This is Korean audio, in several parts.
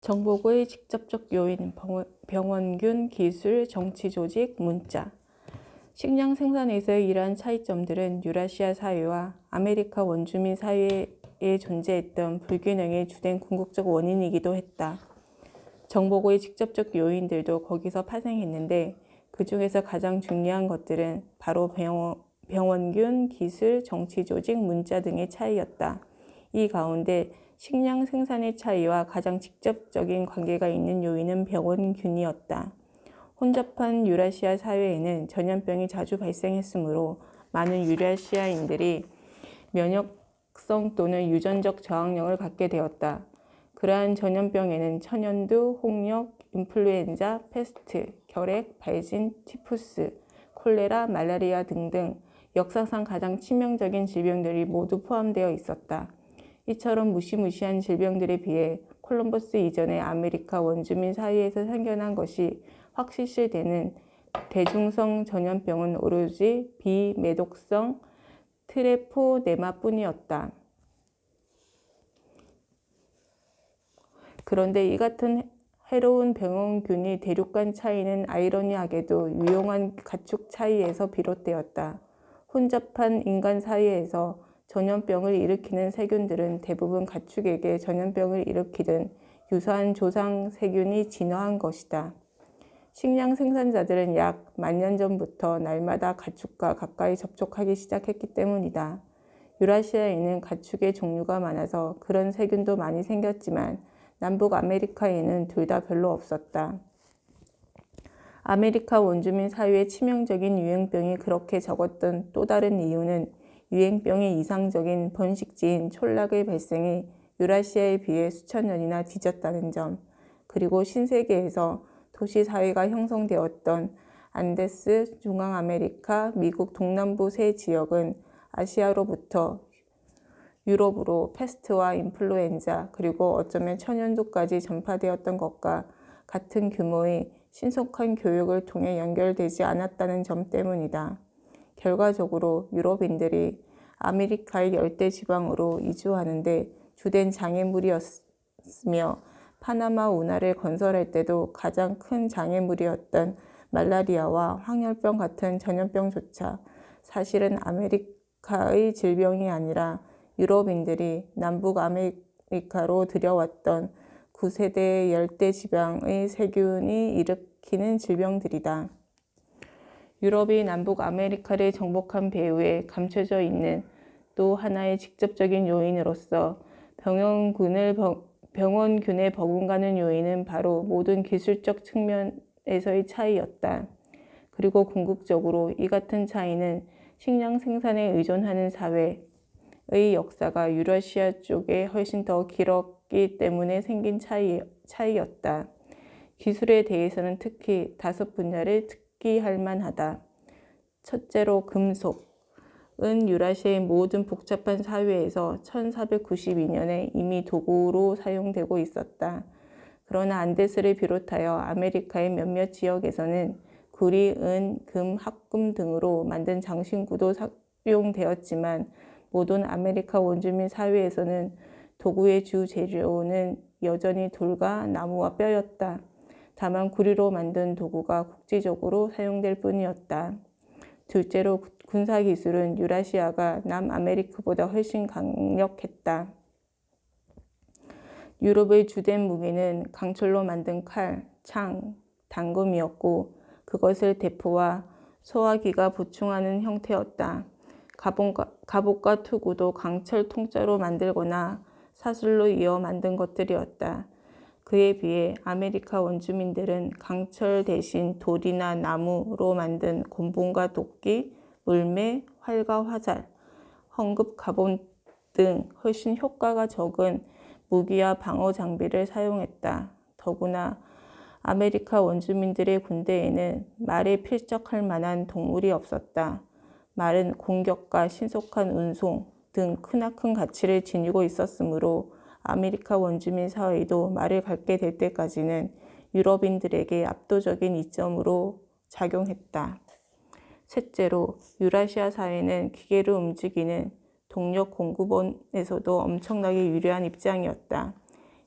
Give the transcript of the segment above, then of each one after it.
정보고의 직접적 요인, 병원균, 기술, 정치 조직, 문자. 식량 생산에서의 이러한 차이점들은 유라시아 사회와 아메리카 원주민 사회에 존재했던 불균형의 주된 궁극적 원인이기도 했다. 정보고의 직접적 요인들도 거기서 파생했는데 그 중에서 가장 중요한 것들은 바로 병원균, 기술, 정치 조직, 문자 등의 차이였다. 이 가운데 식량 생산의 차이와 가장 직접적인 관계가 있는 요인은 병원균이었다. 혼잡한 유라시아 사회에는 전염병이 자주 발생했으므로 많은 유라시아인들이 면역성 또는 유전적 저항력을 갖게 되었다. 그러한 전염병에는 천연두, 홍역, 인플루엔자, 패스트, 결핵, 발진, 티푸스, 콜레라, 말라리아 등등 역사상 가장 치명적인 질병들이 모두 포함되어 있었다. 이처럼 무시무시한 질병들에 비해 콜럼버스 이전의 아메리카 원주민 사이에서 생겨난 것이 확실시되는 대중성 전염병은 오로지 비매독성 트레포네마뿐이었다. 그런데 이 같은 해로운 병원균이 대륙간 차이는 아이러니하게도 유용한 가축 차이에서 비롯되었다. 혼잡한 인간 사이에서 전염병을 일으키는 세균들은 대부분 가축에게 전염병을 일으키던 유사한 조상 세균이 진화한 것이다. 식량 생산자들은 약 10,000년 전부터 날마다 가축과 가까이 접촉하기 시작했기 때문이다. 유라시아에는 가축의 종류가 많아서 그런 세균도 많이 생겼지만 남북 아메리카에는 둘 다 별로 없었다. 아메리카 원주민 사회의 치명적인 유행병이 그렇게 적었던 또 다른 이유는 유행병의 이상적인 번식지인 촌락의 발생이 유라시아에 비해 수천 년이나 뒤졌다는 점, 그리고 신세계에서 도시사회가 형성되었던 안데스, 중앙아메리카, 미국 동남부 세 지역은 아시아로부터 유럽으로 패스트와 인플루엔자 그리고 어쩌면 천연두까지 전파되었던 것과 같은 규모의 신속한 교육을 통해 연결되지 않았다는 점 때문이다. 결과적으로 유럽인들이 아메리카의 열대지방으로 이주하는데 주된 장애물이었으며 파나마 운하를 건설할 때도 가장 큰 장애물이었던 말라리아와 황열병 같은 전염병조차 사실은 아메리카의 질병이 아니라 유럽인들이 남북 아메리카로 들여왔던 9세대 열대지방의 세균이 일으키는 질병들이다. 유럽이 남북 아메리카를 정복한 배후에 감춰져 있는 또 하나의 직접적인 요인으로서 병원균에 버금가는 요인은 바로 모든 기술적 측면에서의 차이였다. 그리고 궁극적으로 이 같은 차이는 식량 생산에 의존하는 사회의 역사가 유라시아 쪽에 훨씬 더 길었기 때문에 생긴 차이였다. 기술에 대해서는 특히 5분야를 특기할 만하다. 첫째로 금속은 유라시아의 모든 복잡한 사회에서 1492년에 이미 도구로 사용되고 있었다. 그러나 안데스를 비롯하여 아메리카의 몇몇 지역에서는 구리, 은, 금, 합금 등으로 만든 장신구도 사용되었지만 모든 아메리카 원주민 사회에서는 도구의 주 재료는 여전히 돌과 나무와 뼈였다. 다만 구리로 만든 도구가 국지적으로 사용될 뿐이었다. 둘째로 군사기술은 유라시아가 남아메리카보다 훨씬 강력했다. 유럽의 주된 무기는 강철로 만든 칼, 창, 단검이었고 그것을 대포와 소화기가 보충하는 형태였다. 갑옷과 투구도 강철 통짜로 만들거나 사슬로 이어 만든 것들이었다. 그에 비해 아메리카 원주민들은 강철 대신 돌이나 나무로 만든 곤봉과 도끼, 물매, 활과 화살, 헝겊 갑옷 등 훨씬 효과가 적은 무기와 방어 장비를 사용했다. 더구나 아메리카 원주민들의 군대에는 말에 필적할 만한 동물이 없었다. 말은 공격과 신속한 운송 등 크나큰 가치를 지니고 있었으므로 아메리카 원주민 사회도 말을 갖게 될 때까지는 유럽인들에게 압도적인 이점으로 작용했다. 셋째로 유라시아 사회는 기계로 움직이는 동력 공급원에서도 엄청나게 유리한 입장이었다.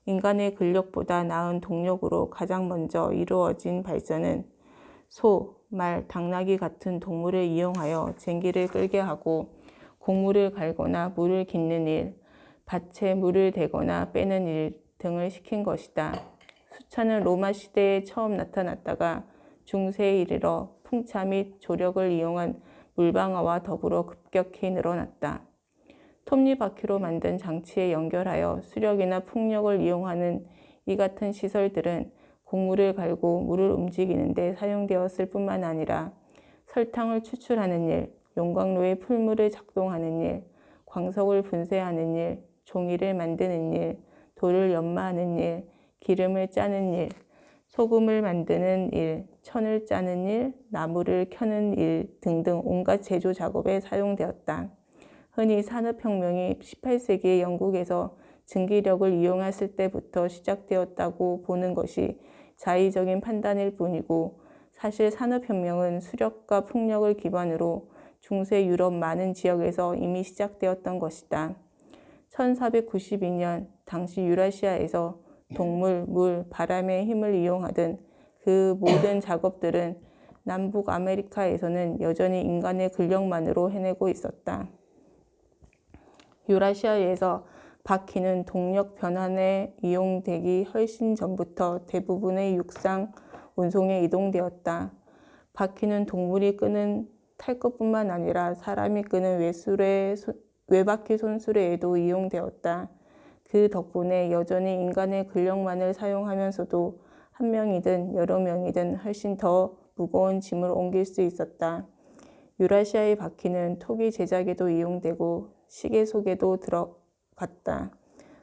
인간의 근력보다 나은 동력으로 가장 먼저 이루어진 발전은 소, 말, 당나귀 같은 동물을 이용하여 쟁기를 끌게 하고 곡물을 갈거나 물을 깃는 일, 밭에 물을 대거나 빼는 일 등을 시킨 것이다. 수차는 로마 시대에 처음 나타났다가 중세에 이르러 풍차 및 조력을 이용한 물방아와 더불어 급격히 늘어났다. 톱니바퀴로 만든 장치에 연결하여 수력이나 풍력을 이용하는 이 같은 시설들은 곡물을 갈고 물을 움직이는 데 사용되었을 뿐만 아니라 설탕을 추출하는 일, 용광로에 풀물을 작동하는 일, 광석을 분쇄하는 일, 종이를 만드는 일, 돌을 연마하는 일, 기름을 짜는 일, 소금을 만드는 일, 천을 짜는 일, 나무를 켜는 일 등등 온갖 제조 작업에 사용되었다. 흔히 산업혁명이 18세기의 영국에서 증기력을 이용했을 때부터 시작되었다고 보는 것이 자의적인 판단일 뿐이고, 사실 산업혁명은 수력과 풍력을 기반으로 중세 유럽 많은 지역에서 이미 시작되었던 것이다. 1492년 당시 유라시아에서 동물, 물, 바람의 힘을 이용하던 그 모든 작업들은 남북 아메리카에서는 여전히 인간의 근력만으로 해내고 있었다. 유라시아에서 바퀴는 동력 변환에 이용되기 훨씬 전부터 대부분의 육상 운송에 이동되었다. 바퀴는 동물이 끄는 탈 것뿐만 아니라 사람이 끄는 외바퀴 손수레에도 이용되었다. 그 덕분에 여전히 인간의 근력만을 사용하면서도 한 명이든 여러 명이든 훨씬 더 무거운 짐을 옮길 수 있었다. 유라시아의 바퀴는 토기 제작에도 이용되고 시계 속에도 들어갔다.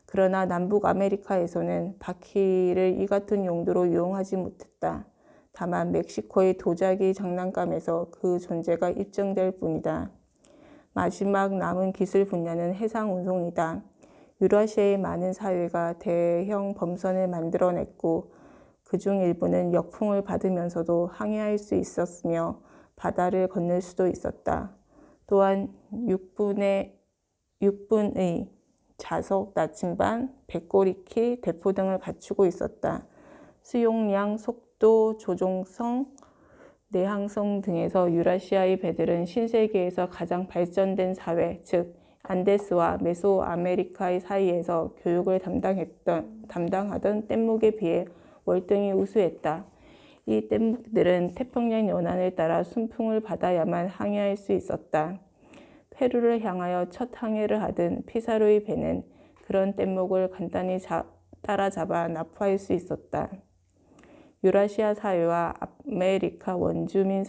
그러나 남북 아메리카에서는 바퀴를 이 같은 용도로 이용하지 못했다. 다만 멕시코의 도자기 장난감에서 그 존재가 입증될 뿐이다. 마지막 남은 기술 분야는 해상 운송이다. 유라시아의 많은 사회가 대형 범선을 만들어냈고 그중 일부는 역풍을 받으면서도 항해할 수 있었으며 바다를 건널 수도 있었다. 또한 육분의 자석, 나침반, 백고리키, 대포 등을 갖추고 있었다. 수용량, 속도, 조종성, 내항성 등에서 유라시아의 배들은 신세계에서 가장 발전된 사회, 즉 안데스와 메소아메리카 사이에서 교육을 담당하던 뗏목에 비해 월등히 우수했다. 이 뗏목들은 태평양 연안을 따라 순풍을 받아야만 항해할 수 있었다. 페루를 향하여 첫 항해를 하던 피사로의 배는 그런 뗏목을 간단히 따라잡아 납포할 수 있었다. 유라시아 사회와 아메리카 원주민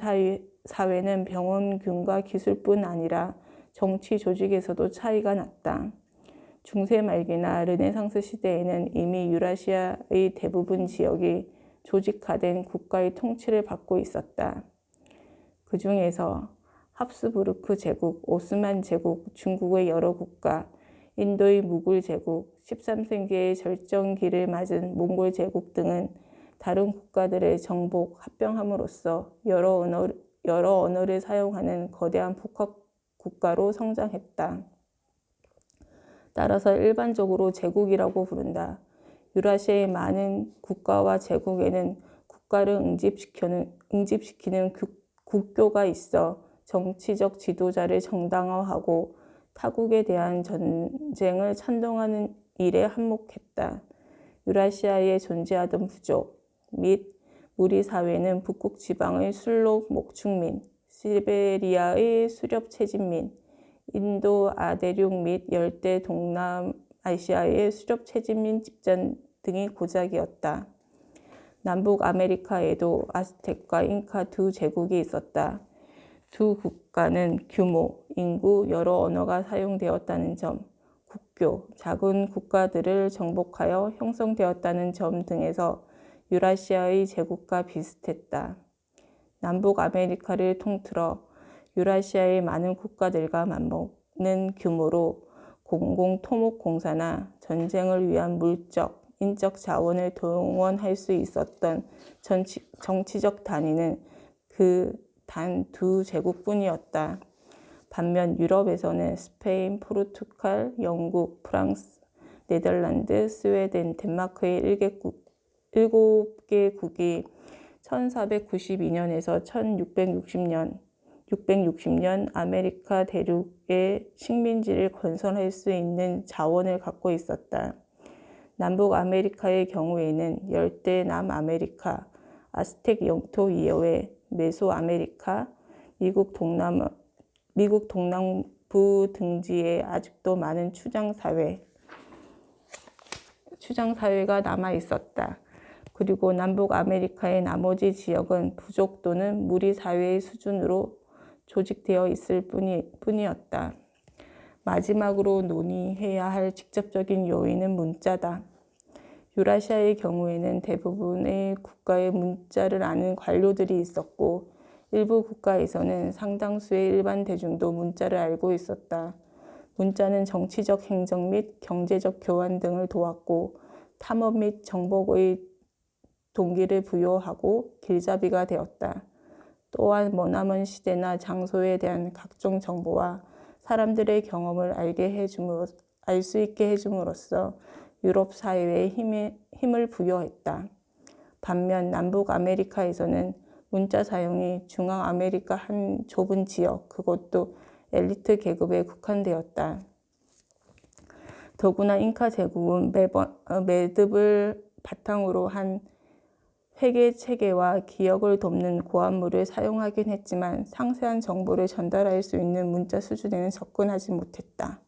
사회는 병원균과 기술뿐 아니라 정치 조직에서도 차이가 났다. 중세 말기나 르네상스 시대에는 이미 유라시아의 대부분 지역이 조직화된 국가의 통치를 받고 있었다. 그 중에서 합스부르크 제국, 오스만 제국, 중국의 여러 국가, 인도의 무굴 제국, 13세기의 절정기를 맞은 몽골 제국 등은 다른 국가들의 정복, 합병함으로써 여러 언어를 사용하는 거대한 복합 국가로 성장했다. 따라서 일반적으로 제국이라고 부른다. 유라시아의 많은 국가와 제국에는 국가를 응집시키는 국교가 있어 정치적 지도자를 정당화하고 타국에 대한 전쟁을 찬동하는 일에 한몫했다. 유라시아에 존재하던 부족 및 무리 사회는 북극 지방의 술록 목축민, 시베리아의 수렵 채집민, 인도 아대륙 및 열대 동남아시아의 수렵 채집민 집단 등이 고작이었다. 남북 아메리카에도 아스텍과 잉카 두 제국이 있었다. 두 국가는 규모, 인구, 여러 언어가 사용되었다는 점, 국교, 작은 국가들을 정복하여 형성되었다는 점 등에서 유라시아의 제국과 비슷했다. 남북 아메리카를 통틀어 유라시아의 많은 국가들과 맞먹는 규모로 공공토목공사나 전쟁을 위한 물적, 인적 자원을 동원할 수 있었던 정치적 단위는 그 단 두 제국뿐이었다. 반면 유럽에서는 스페인, 포르투갈, 영국, 프랑스, 네덜란드, 스웨덴, 덴마크의 7개국이 1492년에서 1660년 아메리카 대륙의 식민지를 건설할 수 있는 자원을 갖고 있었다. 남북 아메리카의 경우에는 열대 남아메리카, 아스텍 영토 이외 메소아메리카, 미국 동남부 등지에 아직도 많은 추장사회가 남아 있었다. 그리고 남북 아메리카의 나머지 지역은 부족 또는 무리 사회의 수준으로 조직되어 있을 뿐이었다. 마지막으로 논의해야 할 직접적인 요인은 문자다. 유라시아의 경우에는 대부분의 국가에 문자를 아는 관료들이 있었고 일부 국가에서는 상당수의 일반 대중도 문자를 알고 있었다. 문자는 정치적 행정 및 경제적 교환 등을 도왔고 탐험 및 정복의 동기를 부여하고 길잡이가 되었다. 또한 머나먼 시대나 장소에 대한 각종 정보와 사람들의 경험을 알 수 있게 해줌으로써 유럽 사회에 힘을 부여했다. 반면 남북 아메리카에서는 문자 사용이 중앙 아메리카 한 좁은 지역, 그것도 엘리트 계급에 국한되었다. 더구나 잉카 제국은 매듭을 바탕으로 한 회계 체계와 기억을 돕는 고안물을 사용하긴 했지만 상세한 정보를 전달할 수 있는 문자 수준에는 접근하지 못했다.